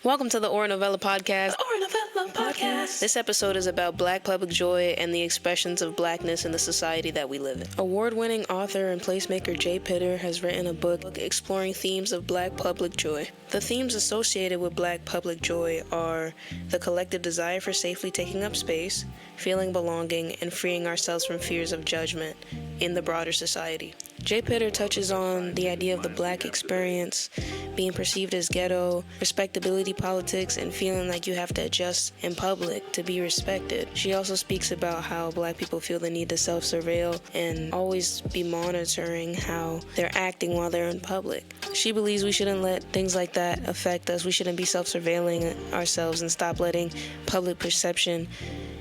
Welcome to the Or Novella Podcast. This episode is about Black public joy and the expressions of Blackness in the society that we live in. Award-winning author and placemaker Jay Pitter has written a book exploring themes of Black public joy. The themes associated with Black public joy are the collective desire for safely taking up space, feeling belonging, and freeing ourselves from fears of judgment in the broader society. Jay Pitter touches on the idea of the Black experience, being perceived as ghetto, respectability politics, and feeling like you have to adjust in public to be respected. She also speaks about how Black people feel the need to self-surveil and always be monitoring how they're acting while they're in public. She believes we shouldn't let things like that affect us. We shouldn't be self-surveilling ourselves and stop letting public perception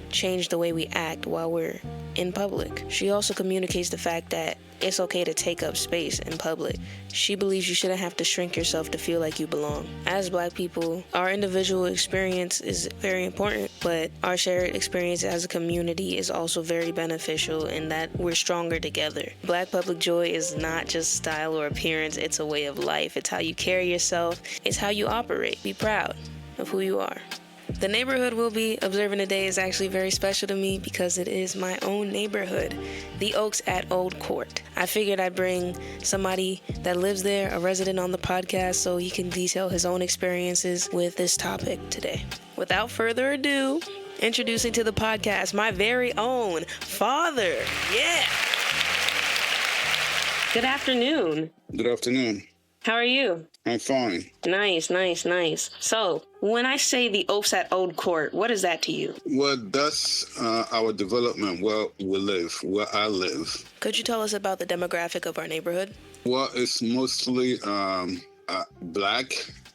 change the way we act while we're in public. She also communicates the fact that it's okay to take up space in public. She believes you shouldn't have to shrink yourself to feel like you belong. As Black people, our individual experience is very important, but our shared experience as a community is also very beneficial in that we're stronger together. Black public joy is not just style or appearance, it's a way of life. It's how you carry yourself. It's how you operate. Be proud of who you are. The neighborhood we'll be observing today is actually very special to me because it is my own neighborhood, the Oaks at Old Court. I figured I'd bring somebody that lives there, a resident on the podcast, so he can detail his own experiences with this topic today. Without further ado, introducing to the podcast my very own father. Yeah! Good afternoon. Good afternoon. How are you? I'm fine. Nice. So, when I say the Oaks at Old Court, what is that to you? Well, that's our development where we live, where I live. Could you tell us about the demographic of our neighborhood? Well, it's mostly Black,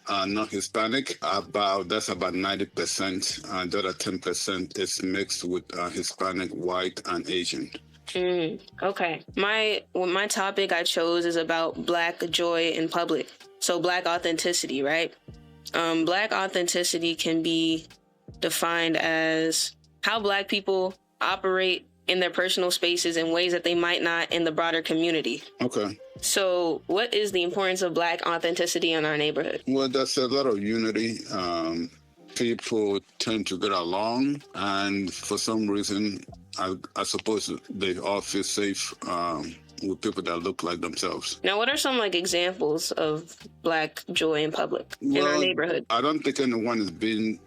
not Hispanic. That's about 90%. The other 10% is mixed with Hispanic, white, and Asian. Okay. My topic I chose is about Black joy in public. So Black authenticity, right? Black authenticity can be defined as how Black people operate in their personal spaces in ways that they might not in the broader community. Okay. So what is the importance of Black authenticity in our neighborhood? Well, there's a lot of unity. People tend to get along, and for some reason, I suppose they all feel safe with people that look like themselves. Now, what are some examples of Black joy in public in our neighborhood? I don't think anyone is being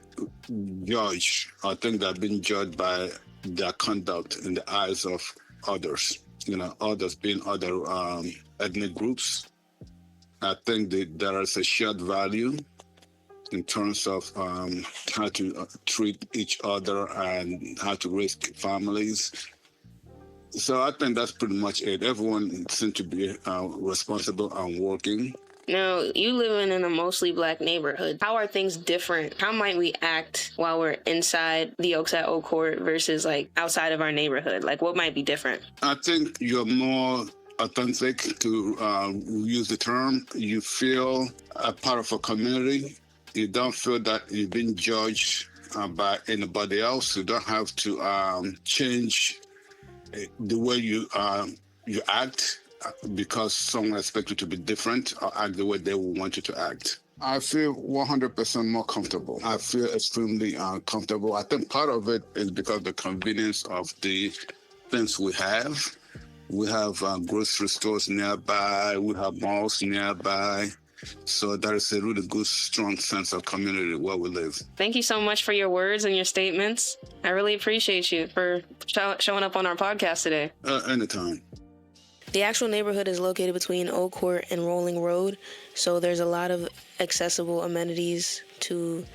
judged. I think they're being judged by their conduct in the eyes of others. Others being other ethnic groups. I think that there is a shared value in terms of how to treat each other and how to raise families. So I think that's pretty much it. Everyone seems to be responsible and working. Now, you live in a mostly Black neighborhood. How are things different? How might we act while we're inside the Oaks at Old Court versus outside of our neighborhood? What might be different? I think you're more authentic, to use the term. You feel a part of a community. You don't feel that you've been judged by anybody else. You don't have to change the way you act because someone expects you to be different or act the way they want you to act. I feel 100% more comfortable. I feel extremely comfortable. I think part of it is because of the convenience of the things we have. We have grocery stores nearby. We have malls nearby. So there is a really good, strong sense of community where we live. Thank you so much for your words and your statements. I really appreciate you for showing up on our podcast today. Anytime. The actual neighborhood is located between Old Court and Rolling Road, so there's a lot of accessible amenities to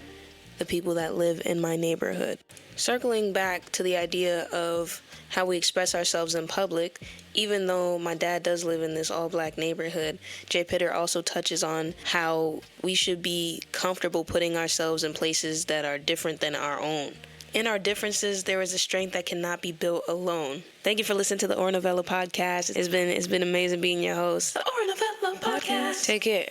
the people that live in my neighborhood. Circling back to the idea of how we express ourselves in public, even though my dad does live in this all-Black neighborhood, Jay Pitter also touches on how we should be comfortable putting ourselves in places that are different than our own. In our differences, there is a strength that cannot be built alone. Thank you for listening to the Or Novella Podcast. It's been amazing being your host. The Or Novella Podcast. Take care.